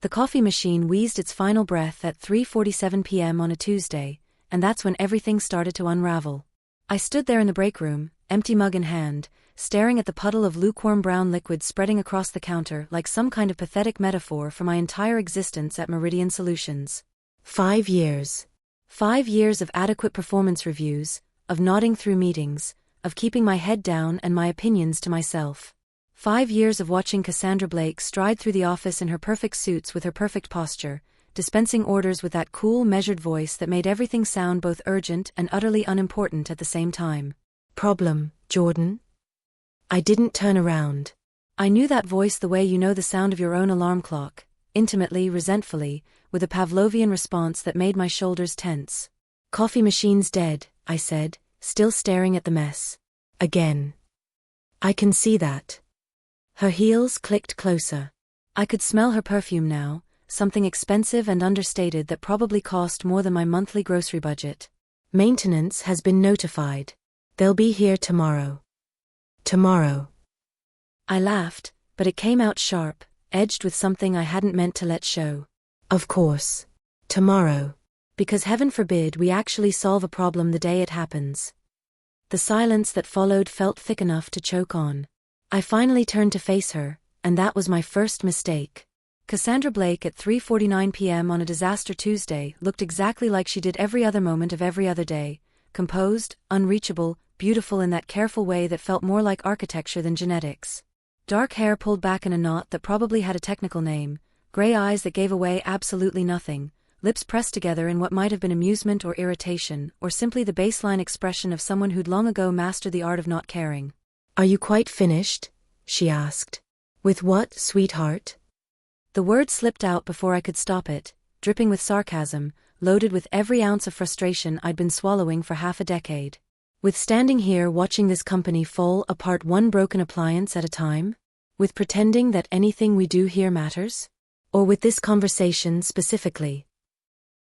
The coffee machine wheezed its final breath at 3:47 p.m. on a Tuesday, and that's when everything started to unravel. I stood there in the break room, empty mug in hand, staring at the puddle of lukewarm brown liquid spreading across the counter like some kind of pathetic metaphor for my entire existence at Meridian Solutions. 5 years. 5 years of adequate performance reviews, of nodding through meetings, of keeping my head down and my opinions to myself. 5 years of watching Cassandra Blake stride through the office in her perfect suits with her perfect posture, dispensing orders with that cool, measured voice that made everything sound both urgent and utterly unimportant at the same time. Problem, Jordan? I didn't turn around. I knew that voice the way you know the sound of your own alarm clock, intimately, resentfully, with a Pavlovian response that made my shoulders tense. Coffee machine's dead, I said, still staring at the mess. Again. I can see that. Her heels clicked closer. I could smell her perfume now, something expensive and understated that probably cost more than my monthly grocery budget. Maintenance has been notified. They'll be here tomorrow. Tomorrow. I laughed, but it came out sharp, edged with something I hadn't meant to let show. Of course. Tomorrow. Because heaven forbid we actually solve a problem the day it happens. The silence that followed felt thick enough to choke on. I finally turned to face her, and that was my first mistake. Cassandra Blake at 3:49 p.m. on a disaster Tuesday looked exactly like she did every other moment of every other day, composed, unreachable, beautiful in that careful way that felt more like architecture than genetics. Dark hair pulled back in a knot that probably had a technical name, gray eyes that gave away absolutely nothing, lips pressed together in what might have been amusement or irritation, or simply the baseline expression of someone who'd long ago mastered the art of not caring. Are you quite finished? She asked. With what, sweetheart? The word slipped out before I could stop it, dripping with sarcasm, loaded with every ounce of frustration I'd been swallowing for half a decade. With standing here watching this company fall apart one broken appliance at a time? With pretending that anything we do here matters? Or with this conversation specifically?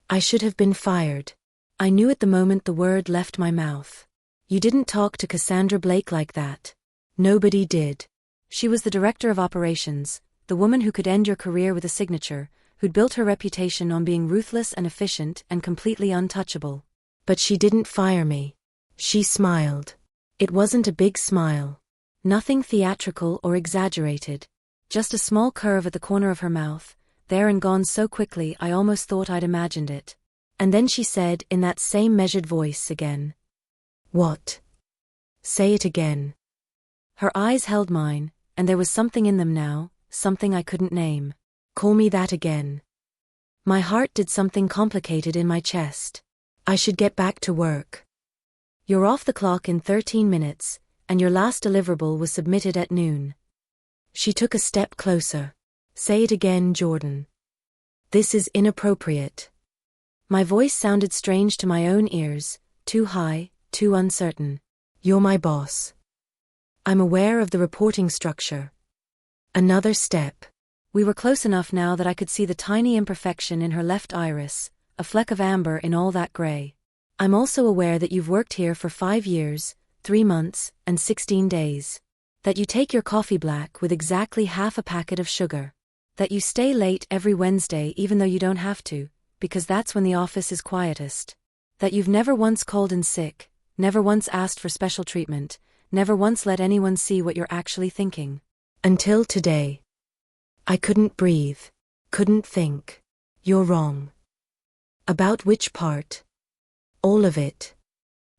I should have been fired. I knew at the moment the word left my mouth. You didn't talk to Cassandra Blake like that. Nobody did. She was the director of operations, the woman who could end your career with a signature, who'd built her reputation on being ruthless and efficient and completely untouchable. But she didn't fire me. She smiled. It wasn't a big smile. Nothing theatrical or exaggerated. Just a small curve at the corner of her mouth, there and gone so quickly I almost thought I'd imagined it. And then she said in that same measured voice again. What? Say it again. Her eyes held mine, and there was something in them now, something I couldn't name. Call me that again. My heart did something complicated in my chest. I should get back to work. You're off the clock in 13 minutes, and your last deliverable was submitted at noon. She took a step closer. Say it again, Jordan. This is inappropriate. My voice sounded strange to my own ears, too high, too uncertain. You're my boss. I'm aware of the reporting structure. Another step. We were close enough now that I could see the tiny imperfection in her left iris, a fleck of amber in all that gray. I'm also aware that you've worked here for 5 years, 3 months, and 16 days. That you take your coffee black with exactly half a packet of sugar. That you stay late every Wednesday even though you don't have to, because that's when the office is quietest. That you've never once called in sick, never once asked for special treatment, never once let anyone see what you're actually thinking. Until today. I couldn't breathe. Couldn't think. You're wrong. About which part? All of it.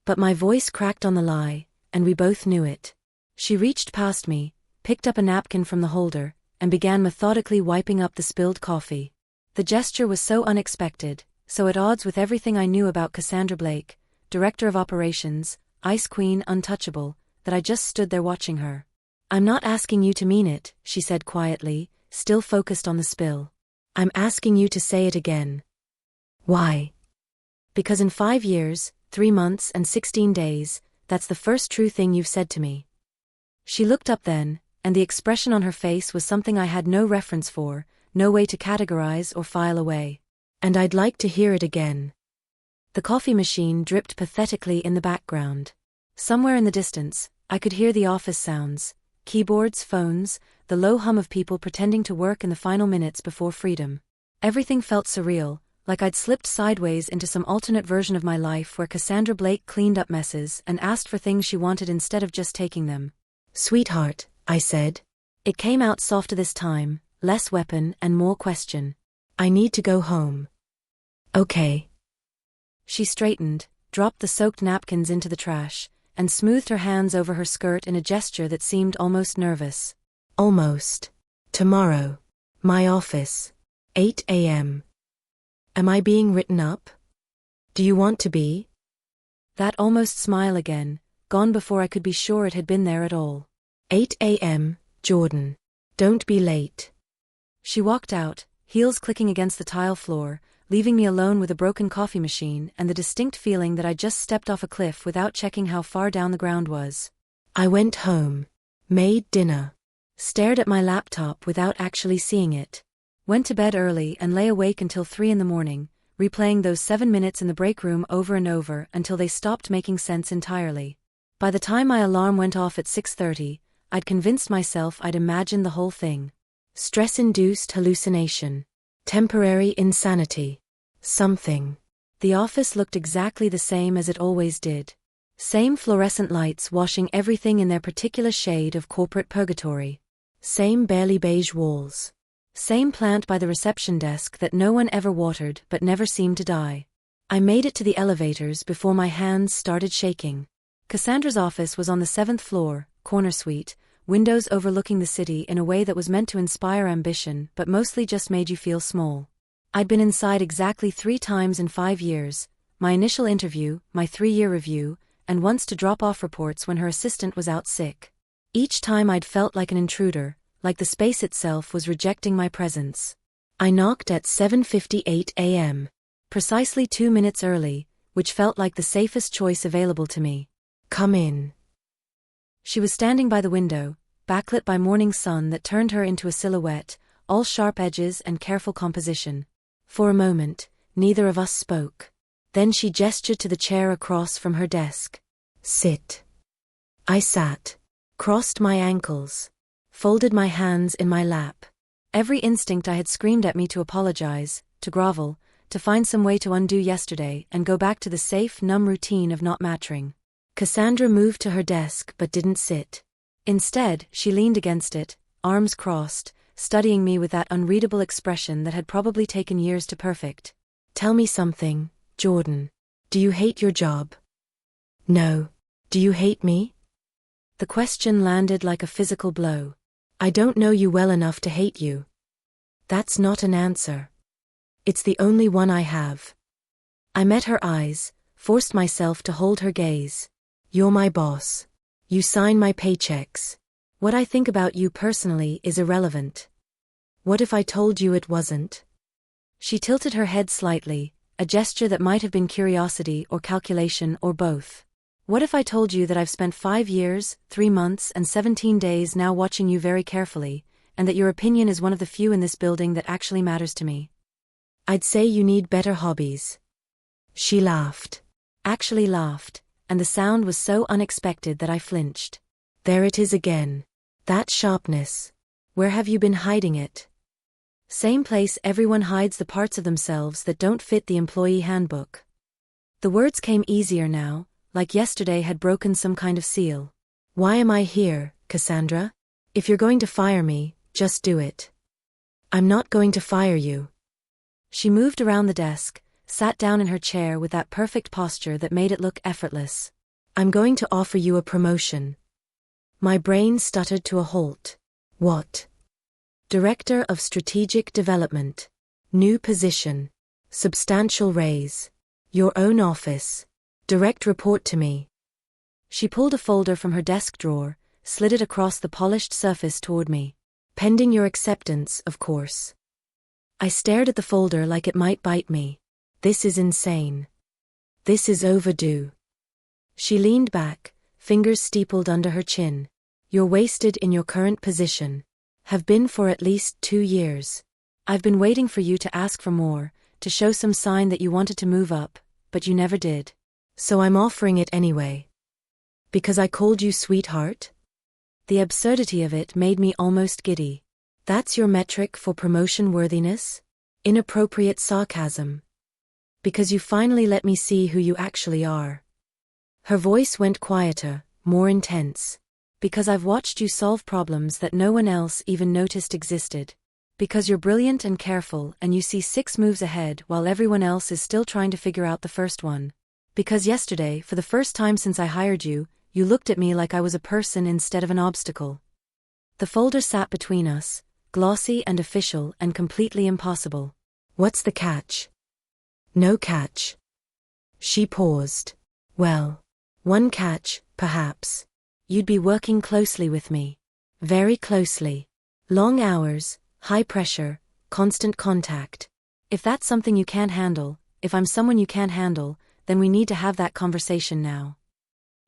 But my voice cracked on the lie, and we both knew it. She reached past me, picked up a napkin from the holder, and began methodically wiping up the spilled coffee. The gesture was so unexpected, so at odds with everything I knew about Cassandra Blake, Director of Operations, Ice Queen untouchable, that I just stood there watching her. I'm not asking you to mean it, she said quietly, still focused on the spill. I'm asking you to say it again. Why? Because in 5 years, 3 months and 16 days, that's the first true thing you've said to me. She looked up then, and the expression on her face was something I had no reference for, no way to categorize or file away. And I'd like to hear it again. The coffee machine dripped pathetically in the background. Somewhere in the distance, I could hear the office sounds, keyboards, phones, the low hum of people pretending to work in the final minutes before freedom. Everything felt surreal, like I'd slipped sideways into some alternate version of my life where Cassandra Blake cleaned up messes and asked for things she wanted instead of just taking them. "Sweetheart," I said. It came out softer this time, less weapon and more question. "I need to go home." "Okay." She straightened, dropped the soaked napkins into the trash, and smoothed her hands over her skirt in a gesture that seemed almost nervous. "Almost. Tomorrow. My office. 8 a.m. Am I being written up? Do you want to be?" That almost smile again, gone before I could be sure it had been there at all. 8 a.m., Jordan. Don't be late. She walked out, heels clicking against the tile floor, leaving me alone with a broken coffee machine and the distinct feeling that I just stepped off a cliff without checking how far down the ground was. I went home. Made dinner. Stared at my laptop without actually seeing it. Went to bed early and lay awake until 3 in the morning, replaying those 7 minutes in the break room over and over until they stopped making sense entirely. By the time my alarm went off at 6:30, I'd convinced myself I'd imagined the whole thing. Stress-induced hallucination. Temporary insanity. Something. The office looked exactly the same as it always did. Same fluorescent lights washing everything in their particular shade of corporate purgatory. Same barely beige walls. Same plant by the reception desk that no one ever watered but never seemed to die. I made it to the elevators before my hands started shaking. Cassandra's office was on the 7th floor, corner suite, windows overlooking the city in a way that was meant to inspire ambition but mostly just made you feel small. I'd been inside exactly 3 times in 5 years, my initial interview, my 3-year review, and once to drop off reports when her assistant was out sick. Each time I'd felt like an intruder, like the space itself was rejecting my presence. I knocked at 7:58 a.m. Precisely 2 minutes early, which felt like the safest choice available to me. "Come in." She was standing by the window, backlit by morning sun that turned her into a silhouette, all sharp edges and careful composition. For a moment, neither of us spoke. Then she gestured to the chair across from her desk. "Sit." I sat, crossed my ankles, folded my hands in my lap. Every instinct I had screamed at me to apologize, to grovel, to find some way to undo yesterday and go back to the safe, numb routine of not mattering. Cassandra moved to her desk but didn't sit. Instead, she leaned against it, arms crossed, studying me with that unreadable expression that had probably taken years to perfect. "Tell me something, Jordan. Do you hate your job?" "No. Do you hate me?" The question landed like a physical blow. "I don't know you well enough to hate you." That's not an answer. It's the only one I have. I met her eyes, forced myself to hold her gaze. "You're my boss. You sign my paychecks. What I think about you personally is irrelevant. What if I told you it wasn't?" She tilted her head slightly, a gesture that might have been curiosity or calculation or both. "What if I told you that I've spent 5 years, 3 months and 17 days now watching you very carefully, and that your opinion is one of the few in this building that actually matters to me?" "I'd say you need better hobbies." She laughed. Actually laughed, and the sound was so unexpected that I flinched. There it is again. That sharpness. Where have you been hiding it? Same place everyone hides the parts of themselves that don't fit the employee handbook. The words came easier now, like yesterday had broken some kind of seal. "Why am I here, Cassandra? If you're going to fire me, just do it." "I'm not going to fire you." She moved around the desk, sat down in her chair with that perfect posture that made it look effortless. "I'm going to offer you a promotion." My brain stuttered to a halt. "What?" "Director of Strategic Development. New position. Substantial raise. Your own office. Direct report to me." She pulled a folder from her desk drawer, slid it across the polished surface toward me. "Pending your acceptance, of course." I stared at the folder like it might bite me. This is insane. This is overdue. She leaned back, fingers steepled under her chin. "You're wasted in your current position. Have been for at least 2 years. I've been waiting for you to ask for more, to show some sign that you wanted to move up, but you never did. So I'm offering it anyway." "Because I called you sweetheart?" The absurdity of it made me almost giddy. "That's your metric for promotion worthiness? Inappropriate sarcasm. Because you finally let me see who you actually are. Her voice went quieter, more intense. Because I've watched you solve problems that no one else even noticed existed. Because you're brilliant and careful and you see 6 moves ahead while everyone else is still trying to figure out the first one. Because yesterday, for the first time since I hired you, you looked at me like I was a person instead of an obstacle. The folder sat between us, glossy and official and completely impossible. What's the catch? No catch. She paused. Well, one catch, perhaps. You'd be working closely with me. Very closely. Long hours, high pressure, constant contact. If that's something you can't handle, if I'm someone you can't handle, then we need to have that conversation now.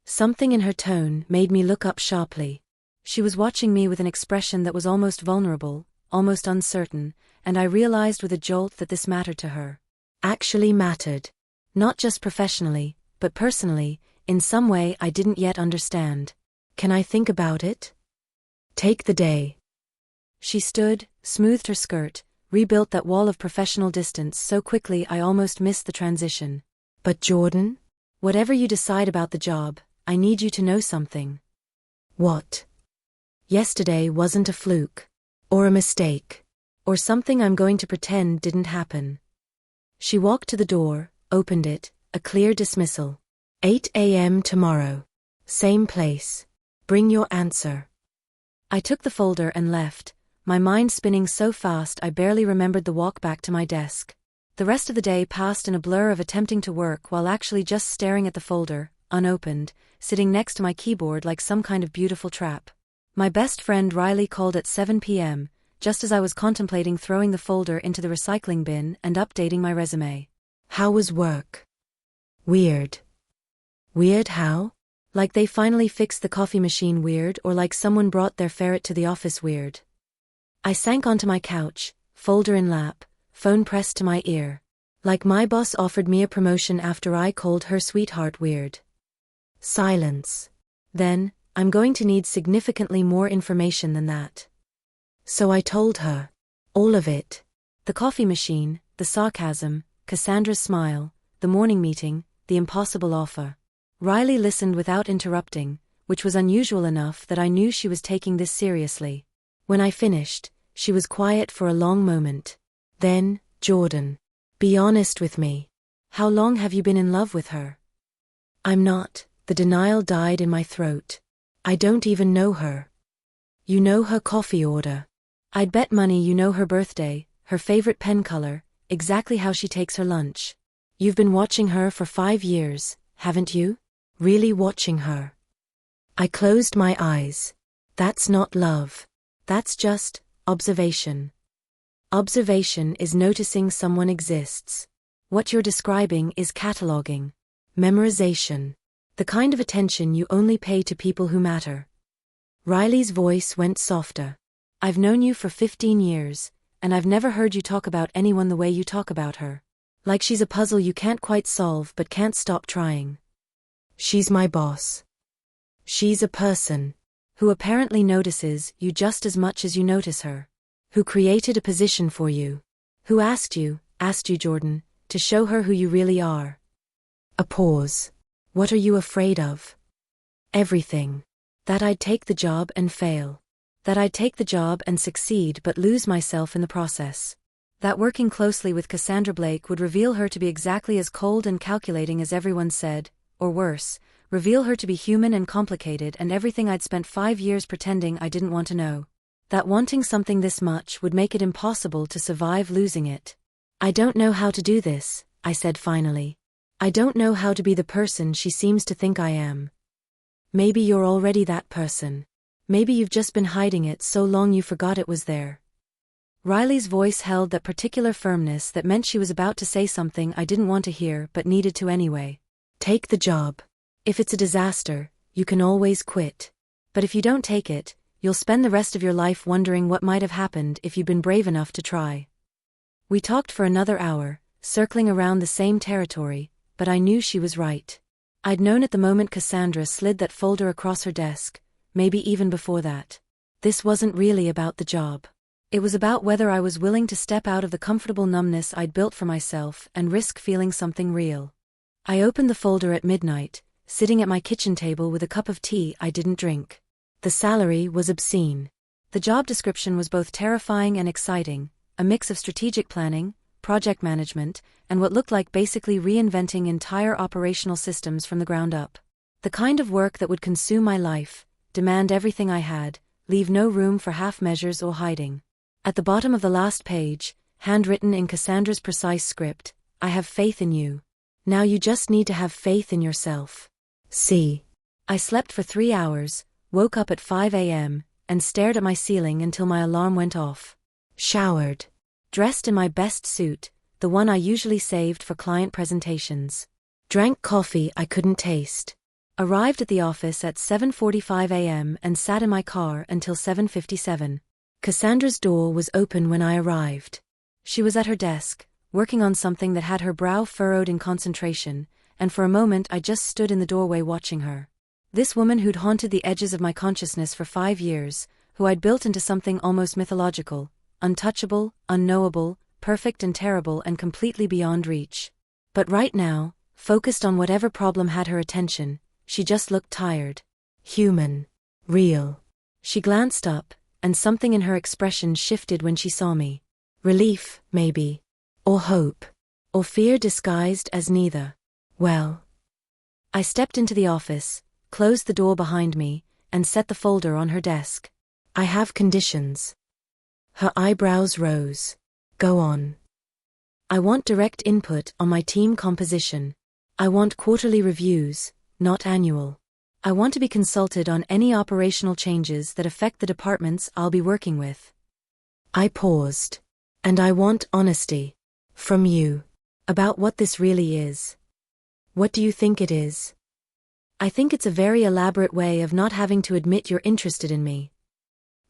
Something in her tone made me look up sharply. She was watching me with an expression that was almost vulnerable, almost uncertain, and I realized with a jolt that this mattered to her. Actually mattered. Not just professionally, but personally, in some way I didn't yet understand. Can I think about it? Take the day. She stood, smoothed her skirt, rebuilt that wall of professional distance so quickly I almost missed the transition. But Jordan? Whatever you decide about the job, I need you to know something. What? Yesterday wasn't a fluke. Or a mistake. Or something I'm going to pretend didn't happen. She walked to the door, opened it, a clear dismissal. 8 a.m. tomorrow. Same place. Bring your answer. I took the folder and left, my mind spinning so fast I barely remembered the walk back to my desk. The rest of the day passed in a blur of attempting to work while actually just staring at the folder, unopened, sitting next to my keyboard like some kind of beautiful trap. My best friend Riley called at 7 p.m., just as I was contemplating throwing the folder into the recycling bin and updating my resume. How was work? Weird. Weird how? Like they finally fixed the coffee machine weird, or like someone brought their ferret to the office weird. I sank onto my couch, folder in lap, phone pressed to my ear. Like my boss offered me a promotion after I called her sweetheart weird. Silence. Then, I'm going to need significantly more information than that. So I told her. All of it. The coffee machine, the sarcasm, Cassandra's smile, the morning meeting, the impossible offer. Riley listened without interrupting, which was unusual enough that I knew she was taking this seriously. When I finished, she was quiet for a long moment. Then, Jordan. Be honest with me. How long have you been in love with her? I'm not. The denial died in my throat. I don't even know her. You know her coffee order. I'd bet money you know her birthday, her favorite pen color, exactly how she takes her lunch. You've been watching her for 5 years, haven't you? Really watching her. I closed my eyes. That's not love. That's just observation. Observation is noticing someone exists. What you're describing is cataloging. Memorization. The kind of attention you only pay to people who matter. Riley's voice went softer. I've known you for 15 years, and I've never heard you talk about anyone the way you talk about her. Like she's a puzzle you can't quite solve but can't stop trying. She's my boss. She's a person who apparently notices you just as much as you notice her. Who created a position for you. Who asked you, Jordan, to show her who you really are. A pause. What are you afraid of? Everything. That I'd take the job and fail. That I'd take the job and succeed but lose myself in the process. That working closely with Cassandra Blake would reveal her to be exactly as cold and calculating as everyone said, or worse, reveal her to be human and complicated and everything I'd spent 5 years pretending I didn't want to know. That wanting something this much would make it impossible to survive losing it. I don't know how to do this, I said finally. I don't know how to be the person she seems to think I am. Maybe you're already that person. Maybe you've just been hiding it so long you forgot it was there. Riley's voice held that particular firmness that meant she was about to say something I didn't want to hear but needed to anyway. Take the job. If it's a disaster, you can always quit. But if you don't take it, you'll spend the rest of your life wondering what might have happened if you'd been brave enough to try. We talked for another hour, circling around the same territory, but I knew she was right. I'd known at the moment Cassandra slid that folder across her desk, maybe even before that. This wasn't really about the job. It was about whether I was willing to step out of the comfortable numbness I'd built for myself and risk feeling something real. I opened the folder at midnight, sitting at my kitchen table with a cup of tea I didn't drink. The salary was obscene. The job description was both terrifying and exciting, a mix of strategic planning, project management, and what looked like basically reinventing entire operational systems from the ground up. The kind of work that would consume my life, demand everything I had, leave no room for half measures or hiding. At the bottom of the last page, handwritten in Cassandra's precise script, "I have faith in you. Now you just need to have faith in yourself." See. I slept for 3 hours, woke up at 5 a.m., and stared at my ceiling until my alarm went off. Showered. Dressed in my best suit, the one I usually saved for client presentations. Drank coffee I couldn't taste. Arrived at the office at 7:45 a.m. and sat in my car until 7:57. Cassandra's door was open when I arrived. She was at her desk, working on something that had her brow furrowed in concentration, and for a moment I just stood in the doorway watching her. This woman who'd haunted the edges of my consciousness for 5 years, who I'd built into something almost mythological, untouchable, unknowable, perfect and terrible and completely beyond reach. But right now, focused on whatever problem had her attention, she just looked tired. Human. Real. She glanced up, and something in her expression shifted when she saw me. Relief, maybe. Or hope. Or fear disguised as neither. Well. I stepped into the office, closed the door behind me, and set the folder on her desk. "I have conditions." Her eyebrows rose. "Go on." "I want direct input on my team composition. I want quarterly reviews, not annual. I want to be consulted on any operational changes that affect the departments I'll be working with." I paused. "And I want honesty. From you. About what this really is. What do you think it is?" "I think it's a very elaborate way of not having to admit you're interested in me."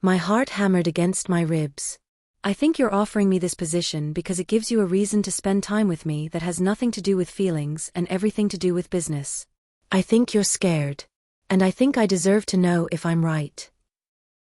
My heart hammered against my ribs. "I think you're offering me this position because it gives you a reason to spend time with me that has nothing to do with feelings and everything to do with business. I think you're scared. And I think I deserve to know if I'm right."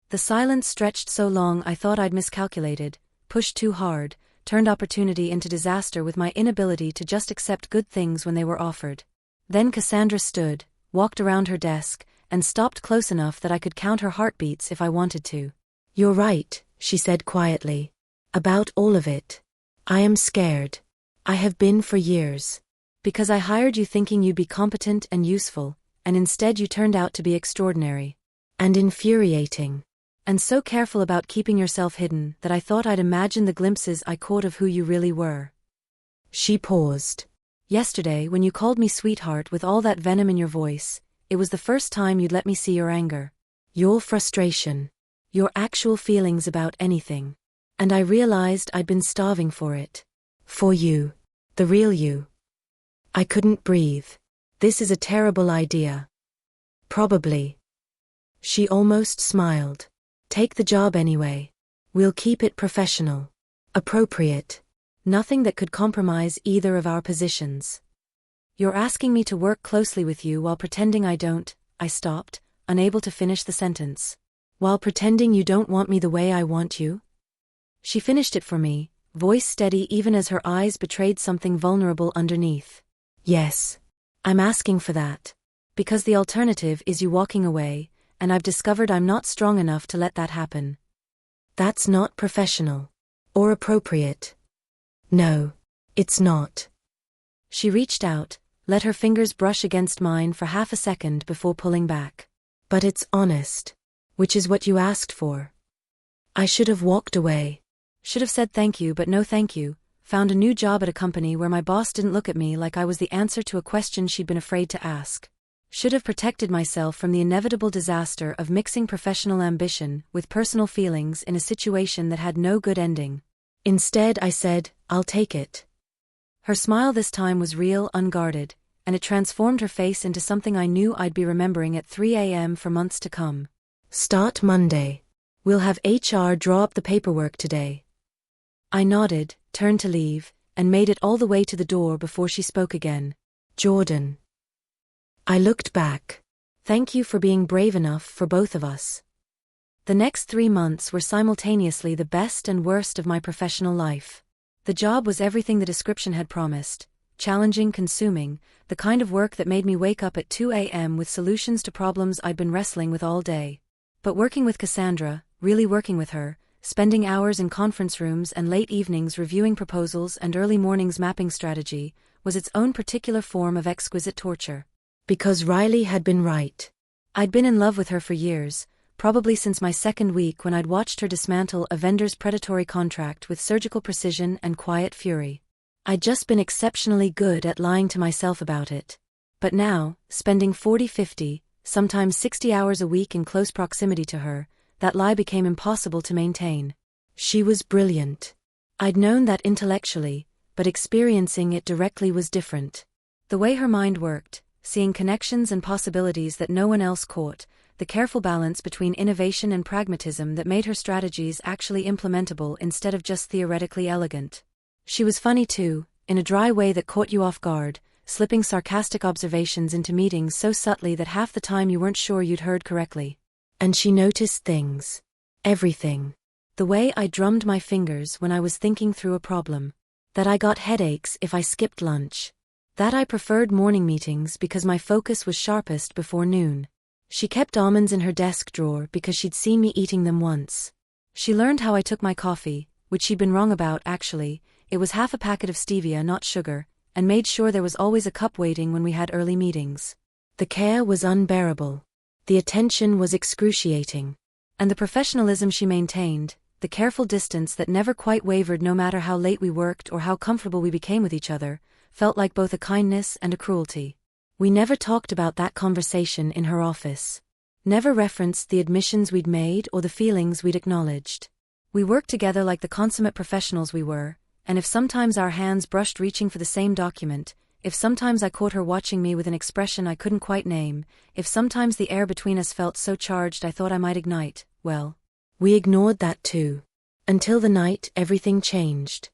The silence stretched so long I thought I'd miscalculated, pushed too hard, turned opportunity into disaster with my inability to just accept good things when they were offered. Then Cassandra stood, walked around her desk, and stopped close enough that I could count her heartbeats if I wanted to. "You're right," she said quietly. "About all of it. I am scared. I have been for years. Because I hired you thinking you'd be competent and useful, and instead you turned out to be extraordinary. And infuriating. And so careful about keeping yourself hidden that I thought I'd imagine the glimpses I caught of who you really were." She paused. "Yesterday when you called me sweetheart with all that venom in your voice, it was the first time you'd let me see your anger. Your frustration. Your actual feelings about anything. And I realized I'd been starving for it. For you. The real you. I couldn't breathe. This is a terrible idea. Probably." She almost smiled. "Take the job anyway. We'll keep it professional. Appropriate. Nothing that could compromise either of our positions." "You're asking me to work closely with you while pretending I don't," I stopped, unable to finish the sentence. "While pretending you don't want me the way I want you?" She finished it for me, voice steady even as her eyes betrayed something vulnerable underneath. "Yes. I'm asking for that. Because the alternative is you walking away, and I've discovered I'm not strong enough to let that happen. That's not professional. Or appropriate. No, it's not." She reached out, let her fingers brush against mine for half a second before pulling back. "But it's honest. Which is what you asked for." I should have walked away. Should have said thank you but no thank you, found a new job at a company where my boss didn't look at me like I was the answer to a question she'd been afraid to ask. Should have protected myself from the inevitable disaster of mixing professional ambition with personal feelings in a situation that had no good ending. Instead I said, "I'll take it." Her smile this time was real, unguarded, and it transformed her face into something I knew I'd be remembering at 3 a.m. for months to come. "Start Monday. We'll have HR draw up the paperwork today." I nodded, turned to leave, and made it all the way to the door before she spoke again. "Jordan." I looked back. "Thank you for being brave enough for both of us." The next 3 months were simultaneously the best and worst of my professional life. The job was everything the description had promised: challenging, consuming, the kind of work that made me wake up at 2 a.m. with solutions to problems I'd been wrestling with all day. But working with Cassandra, really working with her, spending hours in conference rooms and late evenings reviewing proposals and early mornings mapping strategy, was its own particular form of exquisite torture. Because Riley had been right. I'd been in love with her for years, probably since my second week when I'd watched her dismantle a vendor's predatory contract with surgical precision and quiet fury. I'd just been exceptionally good at lying to myself about it. But now, spending 40, 50, sometimes 60 hours a week in close proximity to her, that lie became impossible to maintain. She was brilliant. I'd known that intellectually, but experiencing it directly was different. The way her mind worked, seeing connections and possibilities that no one else caught, the careful balance between innovation and pragmatism that made her strategies actually implementable instead of just theoretically elegant. She was funny too, in a dry way that caught you off guard, slipping sarcastic observations into meetings so subtly that half the time you weren't sure you'd heard correctly. And she noticed things. Everything. The way I drummed my fingers when I was thinking through a problem. That I got headaches if I skipped lunch. That I preferred morning meetings because my focus was sharpest before noon. She kept almonds in her desk drawer because she'd seen me eating them once. She learned how I took my coffee, which she'd been wrong about actually. It was half a packet of stevia, not sugar, and made sure there was always a cup waiting when we had early meetings. The care was unbearable. The attention was excruciating. And the professionalism she maintained, the careful distance that never quite wavered no matter how late we worked or how comfortable we became with each other, felt like both a kindness and a cruelty. We never talked about that conversation in her office. Never referenced the admissions we'd made or the feelings we'd acknowledged. We worked together like the consummate professionals we were, and if sometimes our hands brushed reaching for the same document, if sometimes I caught her watching me with an expression I couldn't quite name, if sometimes the air between us felt so charged I thought I might ignite, well, we ignored that too. Until the night everything changed.